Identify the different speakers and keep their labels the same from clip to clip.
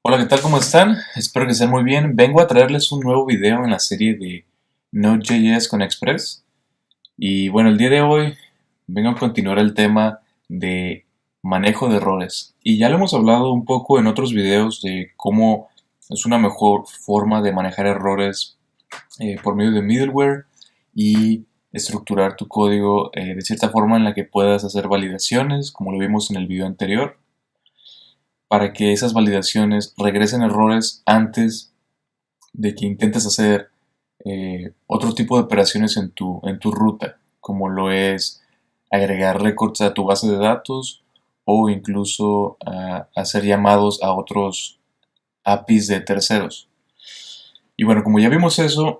Speaker 1: Hola, ¿qué tal? ¿Cómo están? Espero que estén muy bien. Vengo a traerles un nuevo video en la serie de Node.js con Express. Y bueno, el día de hoy vengo a continuar el tema de manejo de errores. Y ya lo hemos hablado un poco en otros videos de cómo es una mejor forma de manejar errores por medio de middleware y estructurar tu código de cierta forma en la que puedas hacer validaciones, como lo vimos en el video anterior, para que esas validaciones regresen errores antes de que intentes hacer otro tipo de operaciones en tu ruta, como lo es agregar records a tu base de datos o incluso hacer llamados a otros APIs de terceros. Y bueno, como ya vimos eso,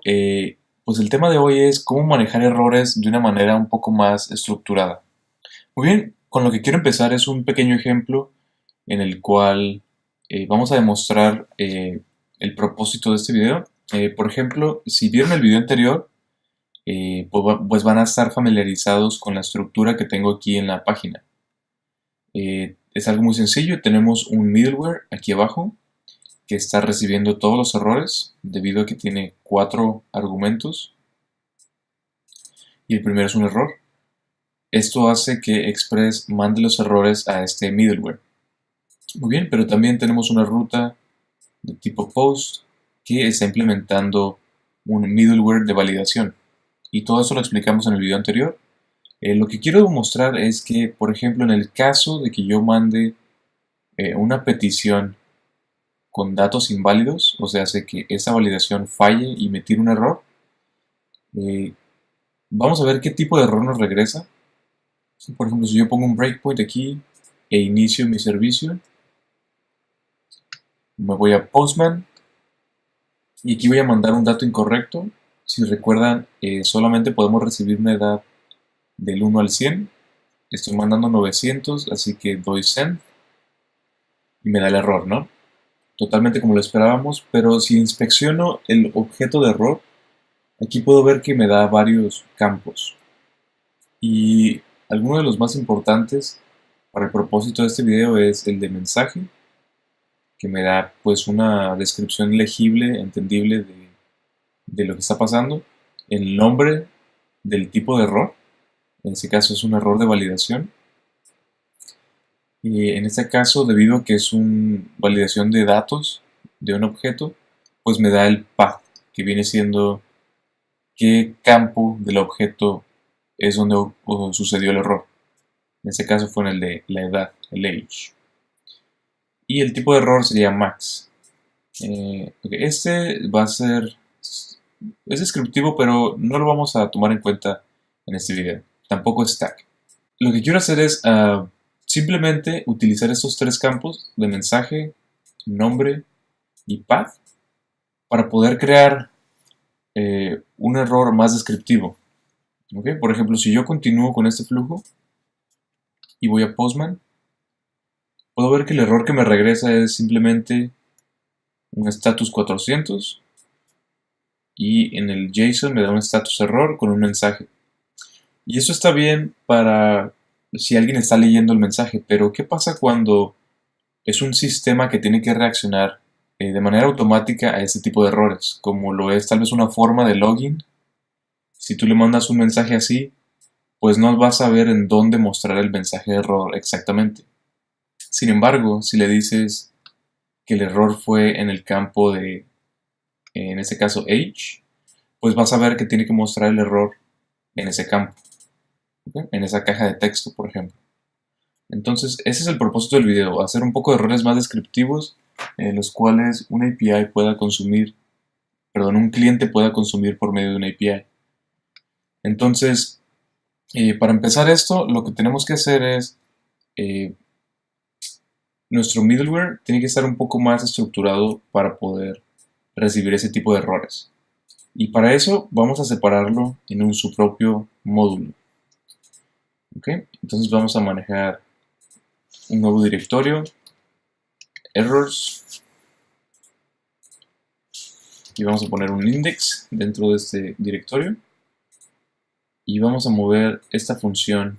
Speaker 1: pues el tema de hoy es cómo manejar errores de una manera un poco más estructurada. Muy bien, con lo que quiero empezar es un pequeño ejemplo en el cual vamos a demostrar el propósito de este video. Por ejemplo, si vieron el video anterior, pues van a estar familiarizados con la estructura que tengo aquí en la página. Es algo muy sencillo, tenemos un middleware aquí abajo que está recibiendo todos los errores debido a que tiene 4 argumentos y el primero es un error. Esto hace que Express mande los errores a este middleware. Muy bien, pero también tenemos una ruta de tipo post que está implementando un middleware de validación. Y todo eso lo explicamos en el video anterior. Lo que quiero mostrar es que, por ejemplo, en el caso de que yo mande una petición con datos inválidos, o sea, hace que esa validación falle y me tire un error, eh, vamos a ver qué tipo de error nos regresa. Por ejemplo, si yo pongo un breakpoint aquí e inicio mi servicio, me voy a Postman y aquí voy a mandar un dato incorrecto. Si recuerdan, solamente podemos recibir una edad del 1 al 100. Estoy mandando 900, así que doy send y me da el error, ¿no? Totalmente como lo esperábamos, pero si inspecciono el objeto de error, aquí puedo ver que me da varios campos. Y alguno de los más importantes para el propósito de este video es el de mensaje, que me da pues una descripción legible, entendible de lo que está pasando, el nombre del tipo de error, en este caso es un error de validación, y en este caso debido a que es una validación de datos de un objeto, pues me da el path, que viene siendo qué campo del objeto es donde sucedió el error. En este caso fue en el de la edad, el age. Y el tipo de error sería max. Este va a ser, es descriptivo, pero no lo vamos a tomar en cuenta en este video. Tampoco es stack. Lo que quiero hacer es simplemente utilizar estos 3 campos de mensaje, nombre y path para poder crear un error más descriptivo. ¿Okay? Por ejemplo, si yo continúo con este flujo y voy a Postman, puedo ver que el error que me regresa es simplemente un status 400 y en el JSON me da un status error con un mensaje. Y eso está bien para si alguien está leyendo el mensaje, pero ¿qué pasa cuando es un sistema que tiene que reaccionar de manera automática a este tipo de errores? Como lo es tal vez una forma de login. Si tú le mandas un mensaje así, pues no vas a ver en dónde mostrar el mensaje de error exactamente. Sin embargo, si le dices que el error fue en el campo de, en este caso, age, pues vas a ver que tiene que mostrar el error en ese campo, ¿okay? En esa caja de texto, por ejemplo. Entonces, ese es el propósito del video, hacer un poco de errores más descriptivos en los cuales una API pueda consumir, perdón, un cliente pueda consumir por medio de una API. Entonces, para empezar esto, lo que tenemos que hacer es eh, nuestro middleware tiene que estar un poco más estructurado para poder recibir ese tipo de errores. Y para eso vamos a separarlo en su propio módulo. ¿Okay? Entonces vamos a manejar un nuevo directorio, errors, y vamos a poner un index dentro de este directorio. Y vamos a mover esta función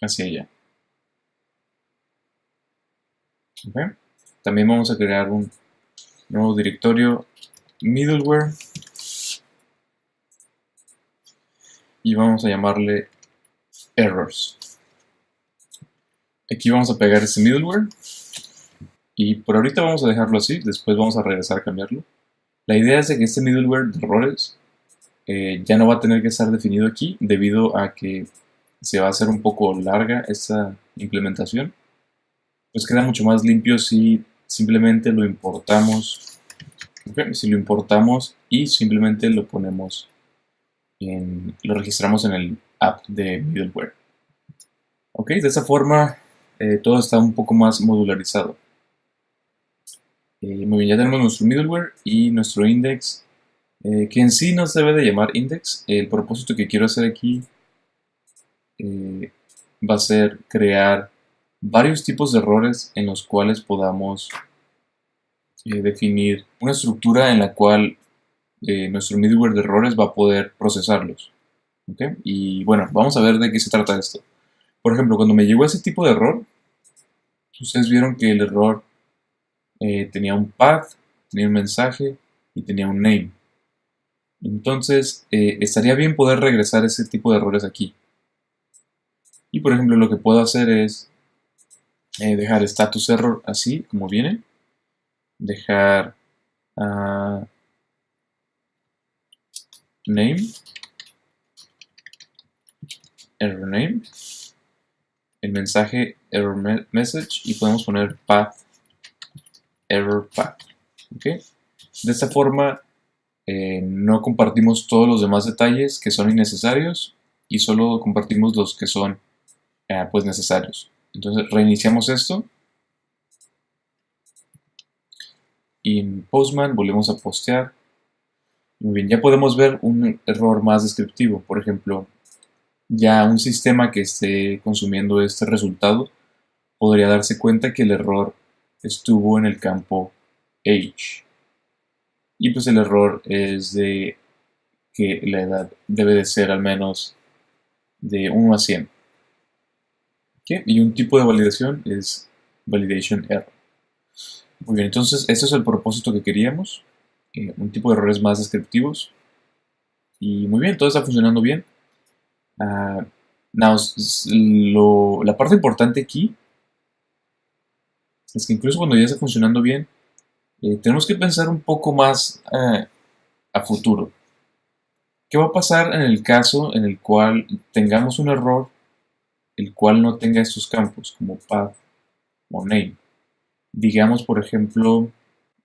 Speaker 1: hacia allá. ¿Okay? También vamos a crear un nuevo directorio middleware y vamos a llamarle errors. Aquí vamos a pegar este middleware y por ahorita vamos a dejarlo así, después vamos a regresar a cambiarlo. La idea es de que este middleware de errores ya no va a tener que estar definido aquí debido a que se va a hacer un poco larga esta implementación. Pues queda mucho más limpio si simplemente lo importamos. Okay, si lo importamos y simplemente lo ponemos lo registramos en el app de middleware. Ok, de esa forma todo está un poco más modularizado. Muy bien, ya tenemos nuestro middleware y nuestro index, que en sí no se debe de llamar index. El propósito que quiero hacer aquí va a ser crear varios tipos de errores en los cuales podamos definir una estructura en la cual nuestro middleware de errores va a poder procesarlos. ¿Okay? Y bueno, vamos a ver de qué se trata esto. Por ejemplo, cuando me llegó ese tipo de error, ustedes vieron que el error tenía un path, tenía un mensaje y tenía un name. Entonces, estaría bien poder regresar ese tipo de errores aquí. Y por ejemplo, lo que puedo hacer es dejar status error así, como viene. Dejar name, error name, el mensaje error message y podemos poner path, error path. ¿Okay? De esta forma no compartimos todos los demás detalles que son innecesarios y solo compartimos los que son pues necesarios. Entonces reiniciamos esto y en Postman volvemos a postear. Muy bien, ya podemos ver un error más descriptivo. Por ejemplo, ya un sistema que esté consumiendo este resultado podría darse cuenta que el error estuvo en el campo age. Y pues el error es de que la edad debe de ser al menos de 1 a 100. ¿Okay? Y un tipo de validación es validation error. Muy bien, entonces este es el propósito que queríamos. Un tipo de errores más descriptivos. Y muy bien, todo está funcionando bien. La parte importante aquí es que incluso cuando ya está funcionando bien, tenemos que pensar un poco más a futuro. ¿Qué va a pasar en el caso en el cual tengamos un error el cual no tenga estos campos como path o name? Digamos, por ejemplo,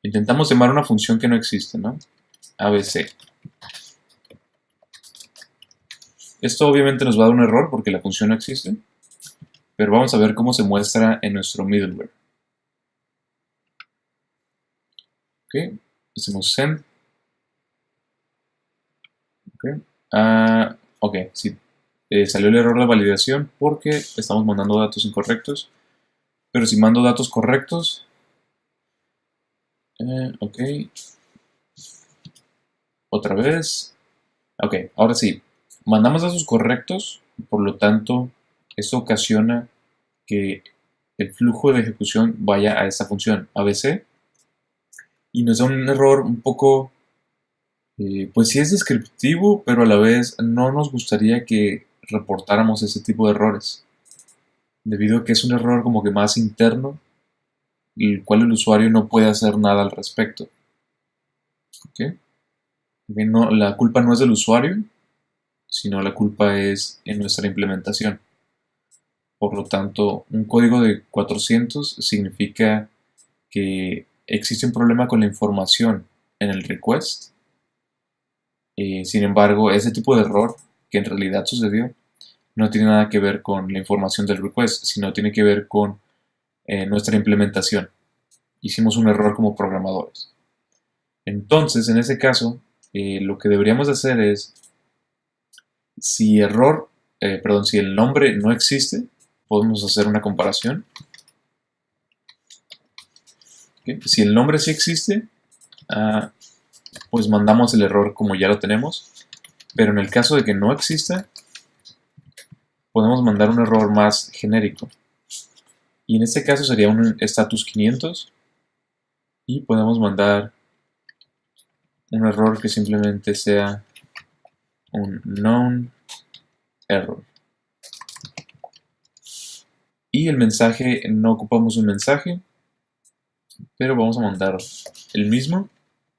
Speaker 1: intentamos llamar una función que no existe, ¿no? ABC. Esto obviamente nos va a dar un error porque la función no existe, pero vamos a ver cómo se muestra en nuestro middleware. Ok, hacemos send. Ok, sí. Salió el error de validación porque estamos mandando datos incorrectos. Pero si mando datos correctos, ok, otra vez, ok, ahora sí, mandamos datos correctos, por lo tanto, esto ocasiona que el flujo de ejecución vaya a esta función ABC y nos da un error un poco, pues sí es descriptivo, pero a la vez no nos gustaría que reportáramos ese tipo de errores, debido a que es un error como que más interno, el cual el usuario no puede hacer nada al respecto. ¿Okay? No, la culpa no es del usuario, sino la culpa es en nuestra implementación. Por lo tanto, un código de 400 significa que existe un problema con la información en el request. Sin embargo, ese tipo de error que en realidad sucedió no tiene nada que ver con la información del request, sino tiene que ver con nuestra implementación. Hicimos un error como programadores. Entonces, en ese caso, lo que deberíamos hacer es, si el nombre no existe, podemos hacer una comparación. ¿Okay? Si el nombre sí existe, pues mandamos el error como ya lo tenemos. Pero en el caso de que no exista, podemos mandar un error más genérico. Y en este caso sería un status 500. y podemos mandar un error que simplemente sea un known error. Y el mensaje, no ocupamos un mensaje, pero vamos a mandar el mismo.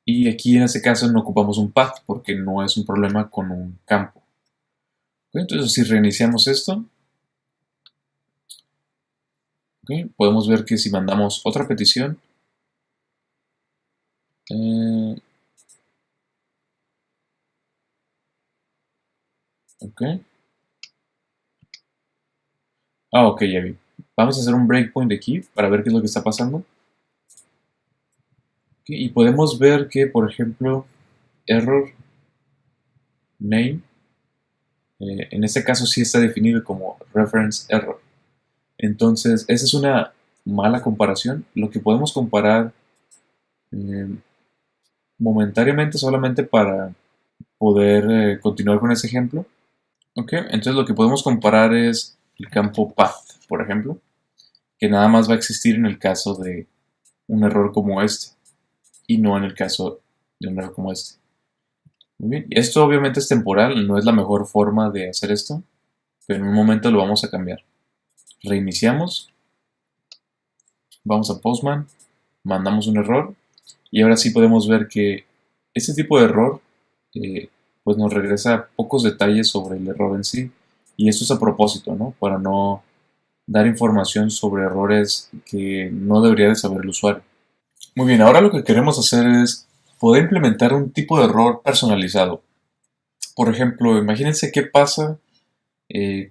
Speaker 1: Y aquí en este caso no ocupamos un path porque no es un problema con un campo. Entonces si reiniciamos esto, podemos ver que si mandamos otra petición, ok, ok, ya vi. Vamos a hacer un breakpoint aquí para ver qué es lo que está pasando. Y podemos ver que, por ejemplo, error name, en este caso sí está definido como reference error. Entonces, esa es una mala comparación. Lo que podemos comparar momentáneamente solamente para poder continuar con ese ejemplo. Ok, entonces lo que podemos comparar es el campo path, por ejemplo, que nada más va a existir en el caso de un error como este y no en el caso de un error como este. Muy bien, esto obviamente es temporal, no es la mejor forma de hacer esto, pero en un momento lo vamos a cambiar. Reiniciamos, vamos a Postman, mandamos un error y ahora sí podemos ver que este tipo de error pues nos regresa pocos detalles sobre el error en sí, y esto es a propósito, ¿no? Para no dar información sobre errores que no debería de saber el usuario. Muy bien, ahora lo que queremos hacer es poder implementar un tipo de error personalizado. Por ejemplo, imagínense qué pasa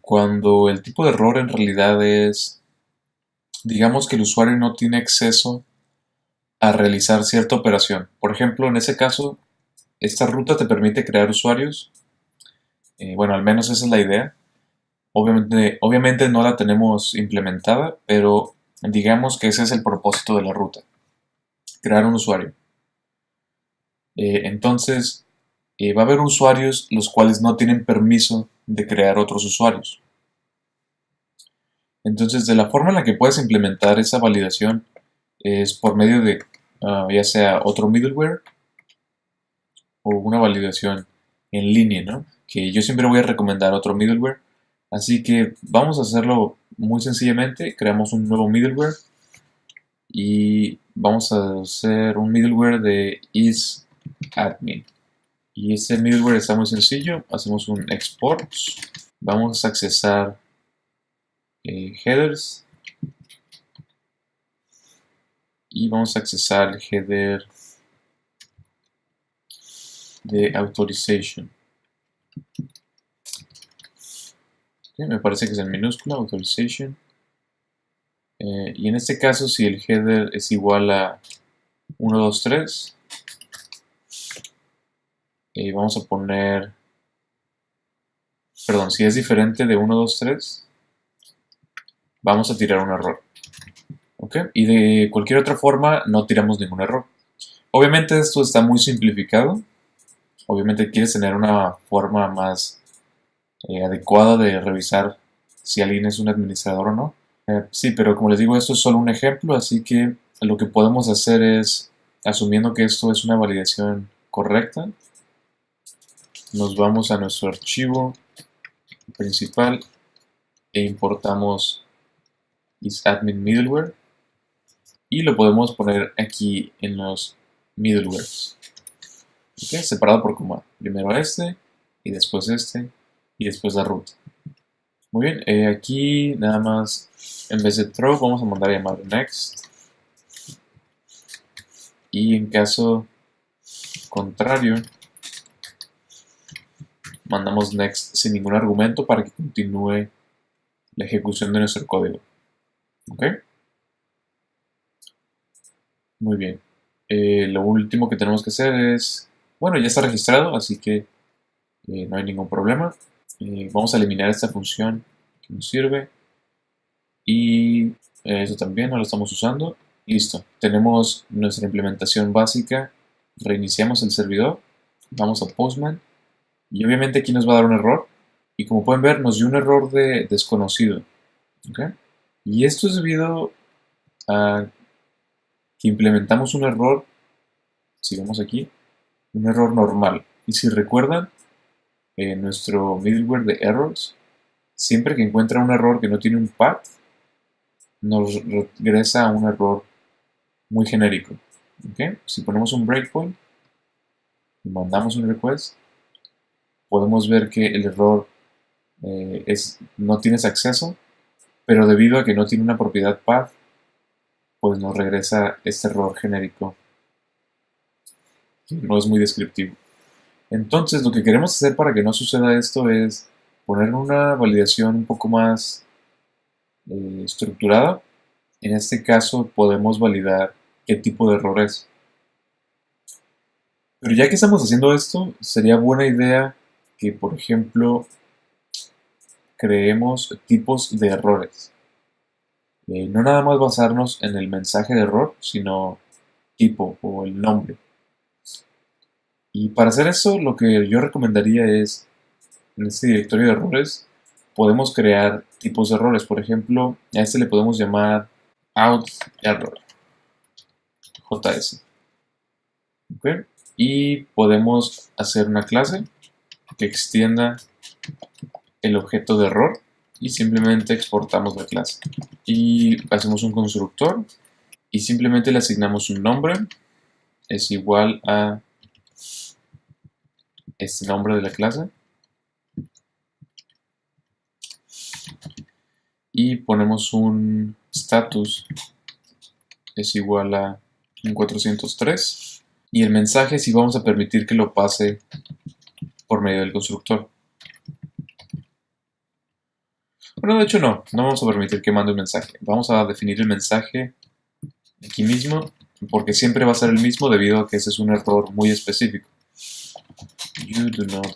Speaker 1: cuando el tipo de error en realidad es, digamos que el usuario no tiene acceso a realizar cierta operación. Por ejemplo, en ese caso, esta ruta te permite crear usuarios. Bueno, al menos esa es la idea. Obviamente no la tenemos implementada, pero digamos que ese es el propósito de la ruta, crear un usuario. Entonces, va a haber usuarios los cuales no tienen permiso de crear otros usuarios. Entonces, de la forma en la que puedes implementar esa validación es por medio de ya sea otro middleware o una validación en línea, ¿no? Que yo siempre voy a recomendar otro middleware. Así que vamos a hacerlo muy sencillamente. Creamos un nuevo middleware y vamos a hacer un middleware de isAdmin. Y este middleware está muy sencillo. Hacemos un export. Vamos a accesar headers y vamos a accesar el header de authorization. Okay, me parece que es en minúscula, authorization. Y en este caso, si el header es igual a 123, vamos a poner, perdón, si es diferente de 123, vamos a tirar un error. ¿Ok? Y de cualquier otra forma, no tiramos ningún error. Obviamente esto está muy simplificado. Obviamente quieres tener una forma más adecuada de revisar si alguien es un administrador o no. Sí, pero como les digo, esto es solo un ejemplo, así que lo que podemos hacer es, asumiendo que esto es una validación correcta, nos vamos a nuestro archivo principal e importamos isAdmin middleware y lo podemos poner aquí en los middlewares. ¿Okay? Separado por coma. Primero este y después este y después la ruta. Muy bien, aquí nada más en vez de throw vamos a mandar a llamar next. Y en caso contrario, mandamos next sin ningún argumento para que continúe la ejecución de nuestro código. ¿Ok? Muy bien. Lo último que tenemos que hacer es, bueno, ya está registrado, así que no hay ningún problema. Vamos a eliminar esta función que nos sirve y eso también no lo estamos usando. Listo, tenemos nuestra implementación básica. Reiniciamos el servidor, vamos a Postman y obviamente aquí nos va a dar un error y como pueden ver nos dio un error de desconocido. ¿Okay? Y esto es debido a que implementamos un error, si vemos aquí, un error normal. Y si recuerdan, en nuestro middleware de errors, siempre que encuentra un error que no tiene un path, nos regresa a un error muy genérico. ¿Okay? Si ponemos un breakpoint y mandamos un request, podemos ver que el error no tienes acceso, pero debido a que no tiene una propiedad path, pues nos regresa este error genérico que no es muy descriptivo. Entonces, lo que queremos hacer para que no suceda esto es poner una validación un poco más estructurada. En este caso, podemos validar qué tipo de error es. Pero ya que estamos haciendo esto, sería buena idea que, por ejemplo, creemos tipos de errores. No nada más basarnos en el mensaje de error, sino tipo o el nombre. Y para hacer eso, lo que yo recomendaría es, en este directorio de errores, podemos crear tipos de errores. Por ejemplo, a este le podemos llamar outError, JS. ¿Okay? Y podemos hacer una clase que extienda el objeto de error y simplemente exportamos la clase. Y hacemos un constructor y simplemente le asignamos un nombre. Es igual a este nombre de la clase. Y ponemos un status es igual a un 403. Y el mensaje sí vamos a permitir que lo pase por medio del constructor. Bueno, de hecho no vamos a permitir que mande un mensaje. Vamos a definir el mensaje aquí mismo, porque siempre va a ser el mismo debido a que ese es un error muy específico. You do not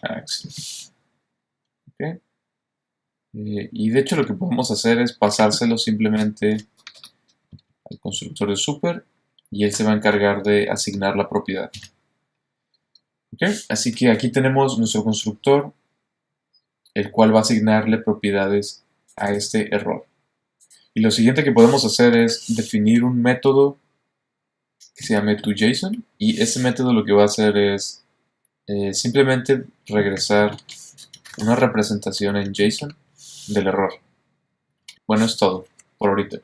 Speaker 1: have access. Okay. Y de hecho lo que podemos hacer es pasárselo simplemente al constructor de super y él se va a encargar de asignar la propiedad. Okay. Así que aquí tenemos nuestro constructor, el cual va a asignarle propiedades a este error. Y lo siguiente que podemos hacer es definir un método que se llame toJSON, y ese método lo que va a hacer es simplemente regresar una representación en JSON del error. Bueno, es todo por ahorita.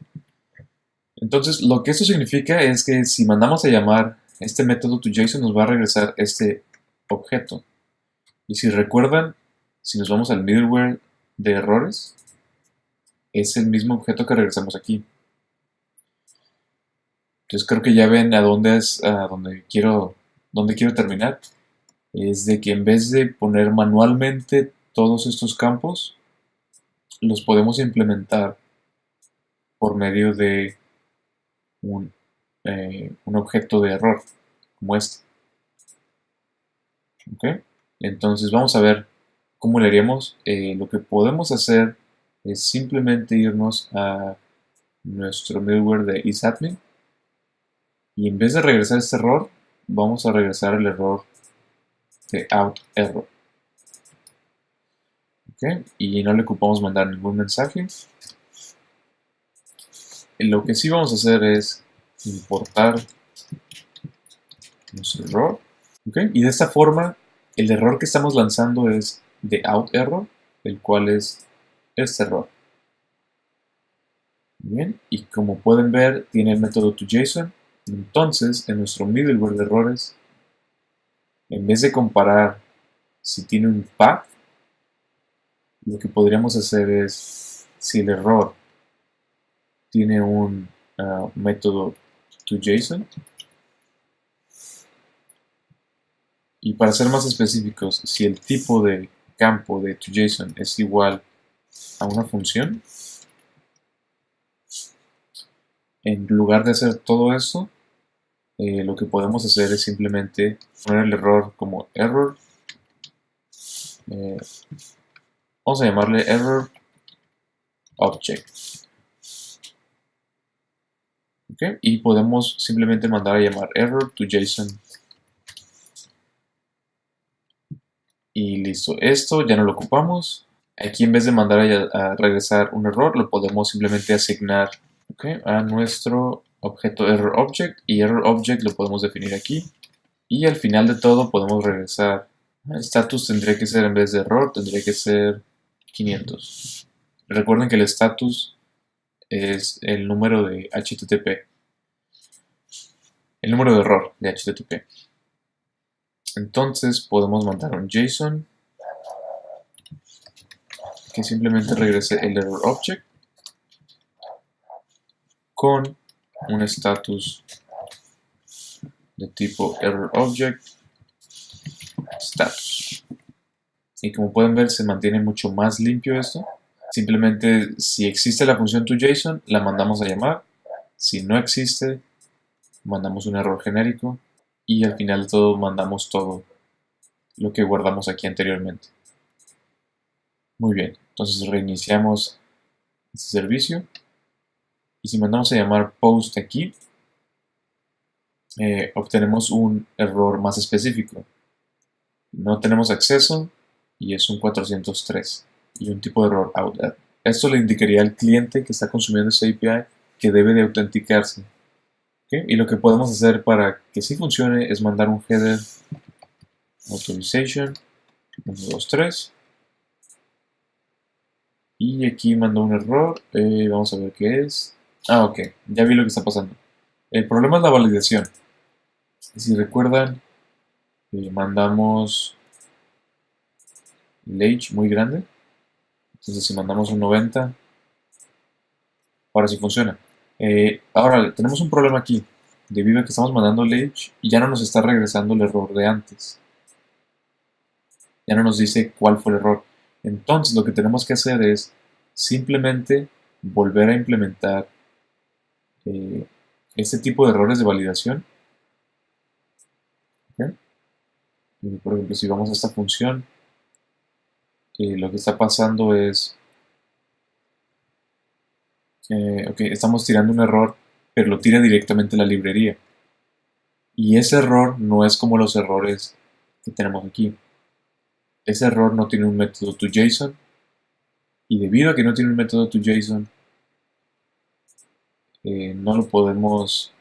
Speaker 1: Entonces, lo que esto significa es que si mandamos a llamar este método toJSON, nos va a regresar este objeto. Y si recuerdan, si nos vamos al middleware de errores, es el mismo objeto que regresamos aquí. Entonces creo que ya ven a dónde quiero terminar. Es de que en vez de poner manualmente todos estos campos, los podemos implementar por medio de un objeto de error, como este. ¿Okay? Entonces vamos a ver cómo le haríamos. Lo que podemos hacer es simplemente irnos a nuestro middleware de isadmin. Y en vez de regresar este error, vamos a regresar el error de outError. ¿Okay? Y no le ocupamos mandar ningún mensaje. Lo que sí vamos a hacer es importar nuestro error. ¿Okay? Y de esta forma, el error que estamos lanzando es de outError, el cual es este error. Bien, y como pueden ver, tiene el método toJSON. Entonces, en nuestro middleware de errores, en vez de comparar si tiene un path, lo que podríamos hacer es, si el error tiene un método toJSON, y para ser más específicos, si el tipo de campo de toJSON es igual a una función, en lugar de hacer todo eso, lo que podemos hacer es simplemente poner el error como error. Vamos a llamarle error object. ¿Okay? Y podemos simplemente mandar a llamar error toJSON. Y listo. Esto ya no lo ocupamos. Aquí en vez de mandar a regresar un error, lo podemos simplemente asignar, ¿okay?, a nuestro objeto error object, y error object lo podemos definir aquí. Y al final de todo podemos regresar. Status tendría que ser, en vez de error, tendría que ser 500. Recuerden que el status es el número de HTTP. El número de error de HTTP. Entonces podemos mandar un JSON que simplemente regrese el error object con un status de tipo error object status. Y como pueden ver, se mantiene mucho más limpio esto. Simplemente, si existe la función toJSON, la mandamos a llamar. Si no existe, mandamos un error genérico. Y al final de todo, mandamos todo lo que guardamos aquí anteriormente. Muy bien, entonces reiniciamos este servicio. Y si mandamos a llamar post aquí, obtenemos un error más específico. No tenemos acceso y es un 403 y un tipo de error out error. Esto le indicaría al cliente que está consumiendo ese API que debe de autenticarse. ¿Okay? Y lo que podemos hacer para que sí funcione es mandar un header authorization 123 y aquí mandó un error. Vamos a ver qué es. Ok, ya vi lo que está pasando. El problema es la validación. Si recuerdan, mandamos Lage muy grande. Entonces si mandamos un 90, ahora sí funciona. Ahora tenemos un problema aquí. Debido a que estamos mandando Lage y ya no nos está regresando el error de antes. Ya no nos dice cuál fue el error. Entonces lo que tenemos que hacer es simplemente volver a implementar este tipo de errores de validación. ¿Okay? Por ejemplo, si vamos a esta función, lo que está pasando es estamos tirando un error, pero lo tira directamente a la librería. Y ese error no es como los errores que tenemos aquí. Ese error no tiene un método toJSON. Y debido a que no tiene un método toJSON, no lo podemos...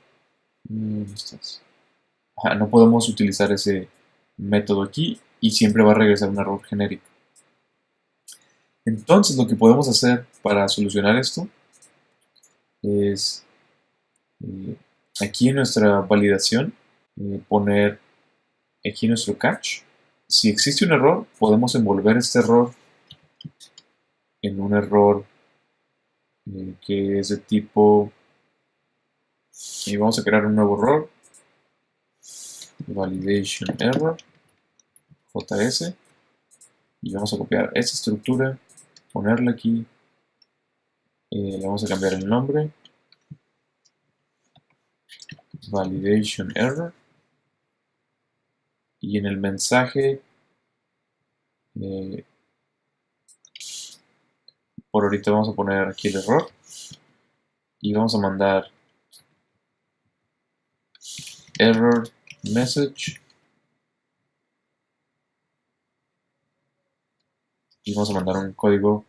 Speaker 1: no podemos utilizar ese método aquí y siempre va a regresar un error genérico. Entonces lo que podemos hacer para solucionar esto es aquí en nuestra validación poner aquí nuestro catch. Si existe un error, podemos envolver este error en un error que es de tipo, y vamos a crear un nuevo error, validation error, JS, y vamos a copiar esta estructura, ponerla aquí, le vamos a cambiar el nombre, validation error, y en el mensaje, por ahorita vamos a poner aquí el error, y vamos a mandar error message, y vamos a mandar un código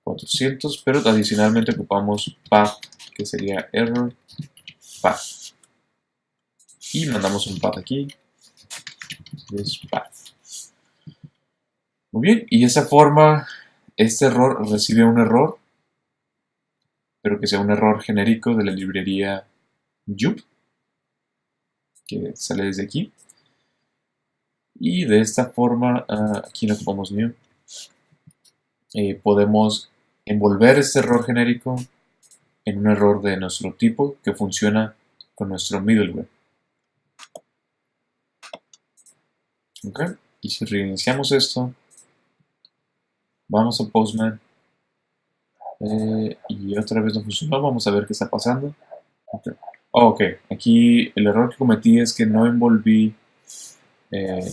Speaker 1: 400, pero adicionalmente ocupamos path, que sería error path, y mandamos un path aquí, es path. Muy bien, y de esa forma este error recibe un error, pero que sea un error genérico de la librería Jup, que sale desde aquí. Y de esta forma, aquí no ocupamos new, podemos envolver este error genérico en un error de nuestro tipo que funciona con nuestro middleware. ¿Okay? Y si reiniciamos esto, vamos a Postman y otra vez no funcionó. Vamos a ver qué está pasando. Ok, aquí el error que cometí es que no envolví el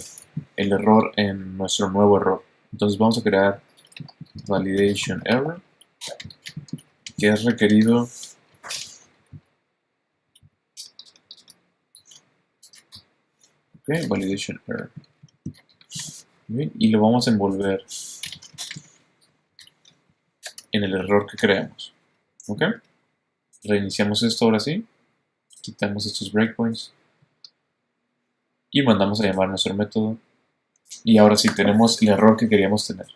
Speaker 1: error en nuestro nuevo error. Entonces vamos a crear validation error, que es requerido validation error. Bien, y lo vamos a envolver en el error que creamos. ¿Ok? Reiniciamos esto ahora sí. Quitamos estos breakpoints y mandamos a llamar nuestro método. Y ahora sí tenemos el error que queríamos tener.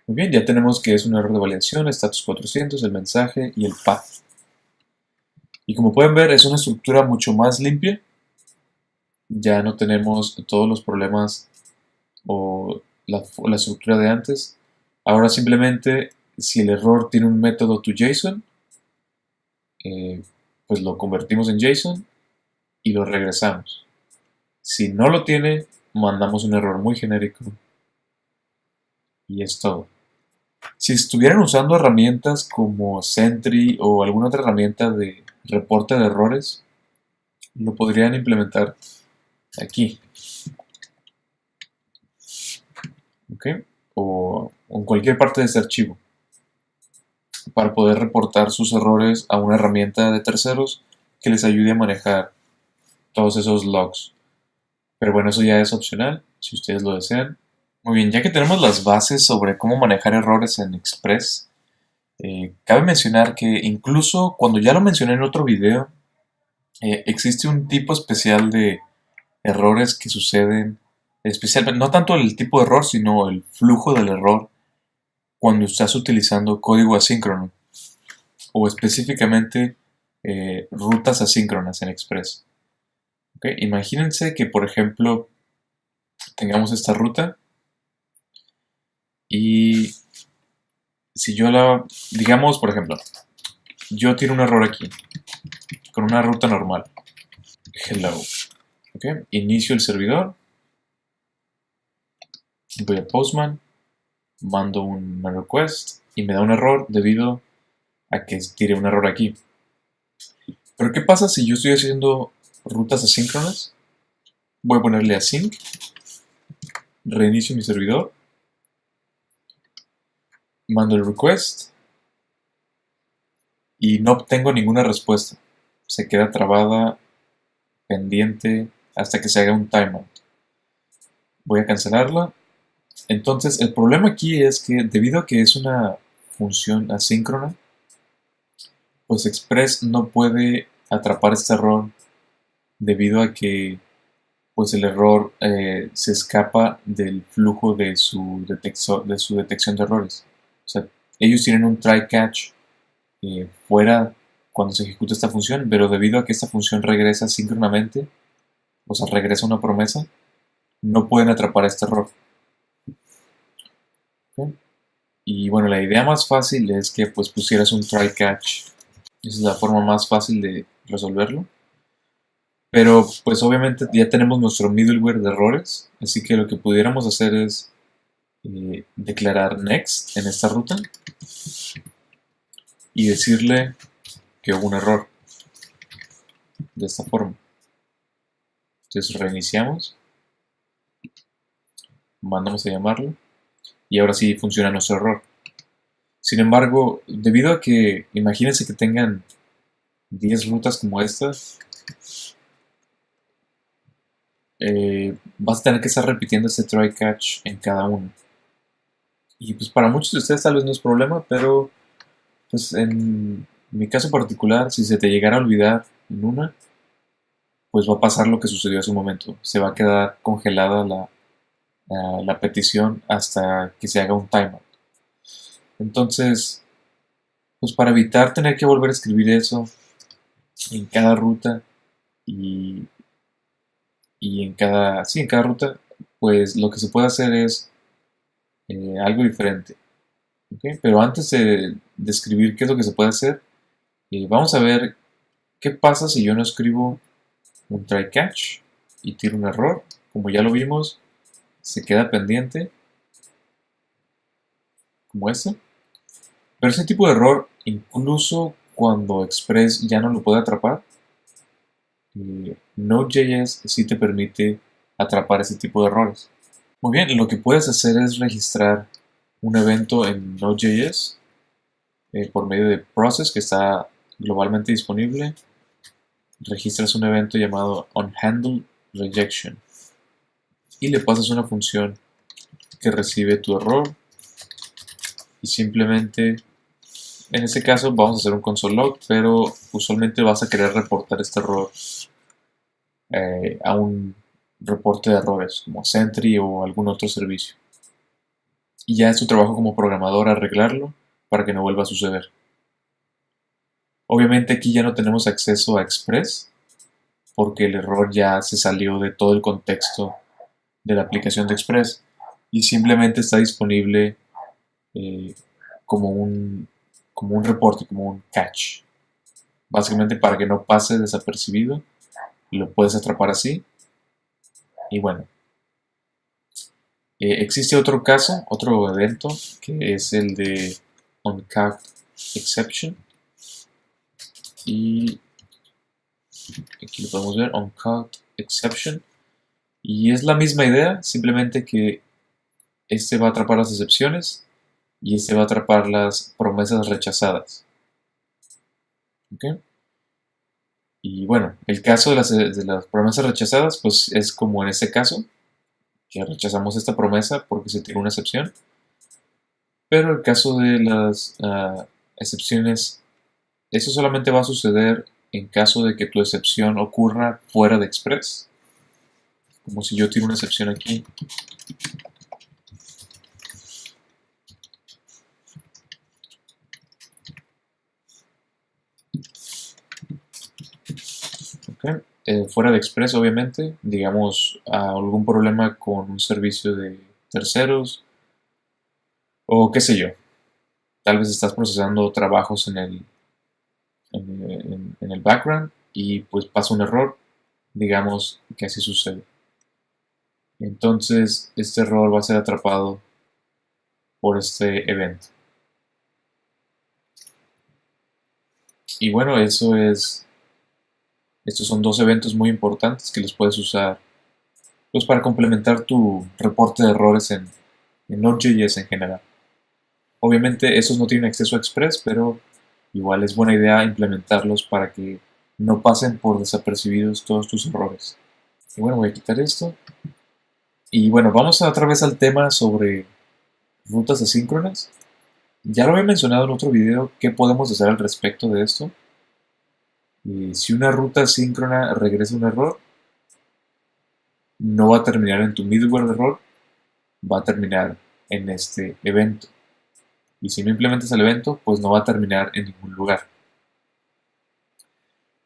Speaker 1: Muy bien, ya tenemos que es un error de validación, status 400, el mensaje y el path. Y como pueden ver, es una estructura mucho más limpia. Ya no tenemos todos los problemas o la estructura de antes. Ahora simplemente, si el error tiene un método toJSON, pues lo convertimos en JSON y lo regresamos. Si no lo tiene, mandamos un error muy genérico y es todo. Si estuvieran usando herramientas como Sentry o alguna otra herramienta de reporte de errores, lo podrían implementar aquí. ¿Ok? O en cualquier parte de este archivo para poder reportar sus errores a una herramienta de terceros que les ayude a manejar todos esos logs. Pero bueno, eso ya es opcional, si ustedes lo desean. Muy bien, ya que tenemos las bases sobre cómo manejar errores en Express, cabe mencionar que incluso cuando ya lo mencioné en otro video, existe un tipo especial de errores que suceden, especialmente, no tanto el tipo de error, sino el flujo del error cuando estás utilizando código asíncrono o específicamente rutas asíncronas en Express. ¿Okay? Imagínense que, por ejemplo, tengamos esta ruta y si yo digamos, por ejemplo, yo tiro un error aquí con una ruta normal. Hello. ¿Okay? Inicio el servidor, voy a Postman, mando una request y me da un error debido a que tire un error aquí. Pero ¿qué pasa si yo estoy haciendo rutas asíncronas? Voy a ponerle async, reinicio mi servidor, mando el request y no obtengo ninguna respuesta. Se queda trabada, pendiente, hasta que se haga un timeout. Voy a cancelarla. Entonces, el problema aquí es que debido a que es una función asíncrona, pues Express no puede atrapar este error debido a que pues el error se escapa del flujo de su detección de errores. O sea, ellos tienen un try-catch fuera cuando se ejecuta esta función, pero debido a que esta función regresa síncronamente, o sea, regresa una promesa, no pueden atrapar este error. ¿Okay? Y bueno, la idea más fácil es que pues pusieras un try-catch. Esa es la forma más fácil de resolverlo. Pero pues obviamente ya tenemos nuestro middleware de errores, así que lo que pudiéramos hacer es declarar next en esta ruta y decirle que hubo un error de esta forma. Entonces reiniciamos, mandamos a llamarlo y ahora sí funciona nuestro error. Sin embargo, debido a que imagínense que tengan 10 rutas como estas, vas a tener que estar repitiendo este try catch en cada una. Y pues para muchos de ustedes tal vez no es problema, pero pues en mi caso particular, si se te llegara a olvidar en una, pues va a pasar lo que sucedió hace un momento. Se va a quedar congelada la petición hasta que se haga un timeout. Entonces, pues para evitar tener que volver a escribir eso en cada ruta y, en cada ruta, pues lo que se puede hacer es algo diferente. ¿Okay? Pero antes de describir qué es lo que se puede hacer, vamos a ver qué pasa si yo no escribo un try catch y tiro un error. Como ya lo vimos, se queda pendiente, como este. Pero ese tipo de error, incluso cuando Express ya no lo puede atrapar, Node.js sí te permite atrapar ese tipo de errores. Muy bien, lo que puedes hacer es registrar un evento en Node.js por medio de Process, que está globalmente disponible. Registras un evento llamado onHandleRejection y le pasas una función que recibe tu error y simplemente en este caso vamos a hacer un console log, pero usualmente vas a querer reportar este error a un reporte de errores como Sentry o algún otro servicio. Y ya es tu trabajo como programador arreglarlo para que no vuelva a suceder. Obviamente aquí ya no tenemos acceso a Express porque el error ya se salió de todo el contexto de la aplicación de Express y simplemente está disponible eh, como un reporte, como un catch. Básicamente para que no pase desapercibido, lo puedes atrapar así. Y bueno, existe otro caso, otro evento, que es el de OnCaught Exception. Y aquí lo podemos ver, OnCaught Exception. Y es la misma idea, simplemente que este va a atrapar las excepciones y este va a atrapar las promesas rechazadas. ¿Okay? Y bueno, el caso de las promesas rechazadas, pues es como en este caso, que rechazamos esta promesa porque se tiene una excepción. Pero el caso de las excepciones, eso solamente va a suceder en caso de que tu excepción ocurra fuera de Express. Como si yo tiro una excepción aquí. Okay. Fuera de Express, obviamente, digamos, algún problema con un servicio de terceros o qué sé yo. Tal vez estás procesando trabajos en el background y pues pasa un error, digamos que así sucede. Entonces, este error va a ser atrapado por este evento. Y bueno, estos son dos eventos muy importantes que los puedes usar pues, para complementar tu reporte de errores en Node.js en general. Obviamente esos no tienen acceso a Express, pero igual es buena idea implementarlos para que no pasen por desapercibidos todos tus errores. Y bueno, voy a quitar esto. Y bueno, vamos otra vez al tema sobre rutas asíncronas. Ya lo había mencionado en otro video, ¿qué podemos hacer al respecto de esto? Si una ruta asíncrona regresa un error, no va a terminar en tu middleware de error, va a terminar en este evento. Y si no implementas el evento, pues no va a terminar en ningún lugar.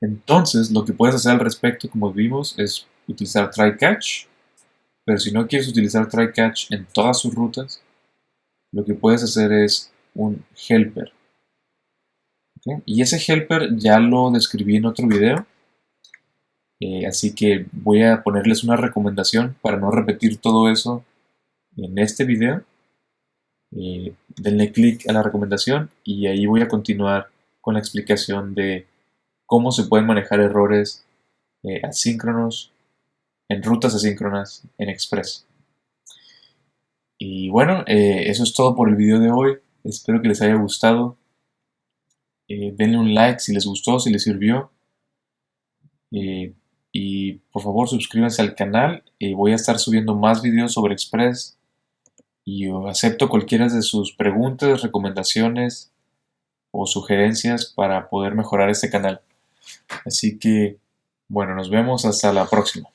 Speaker 1: Entonces, lo que puedes hacer al respecto, como vimos, es utilizar try-catch. Pero si no quieres utilizar try-catch en todas sus rutas, lo que puedes hacer es un helper. ¿Okay? Y ese helper ya lo describí en otro video. Así que voy a ponerles una recomendación para no repetir todo eso en este video. Denle clic a la recomendación y ahí voy a continuar con la explicación de cómo se pueden manejar errores asíncronos en rutas asíncronas en Express. Y bueno, eso es todo por el video de hoy. Espero que les haya gustado. Denle un like si les gustó, si les sirvió. Y por favor suscríbanse al canal. Voy a estar subiendo más videos sobre Express. Y acepto cualquiera de sus preguntas, recomendaciones o sugerencias para poder mejorar este canal. Así que, bueno, nos vemos hasta la próxima.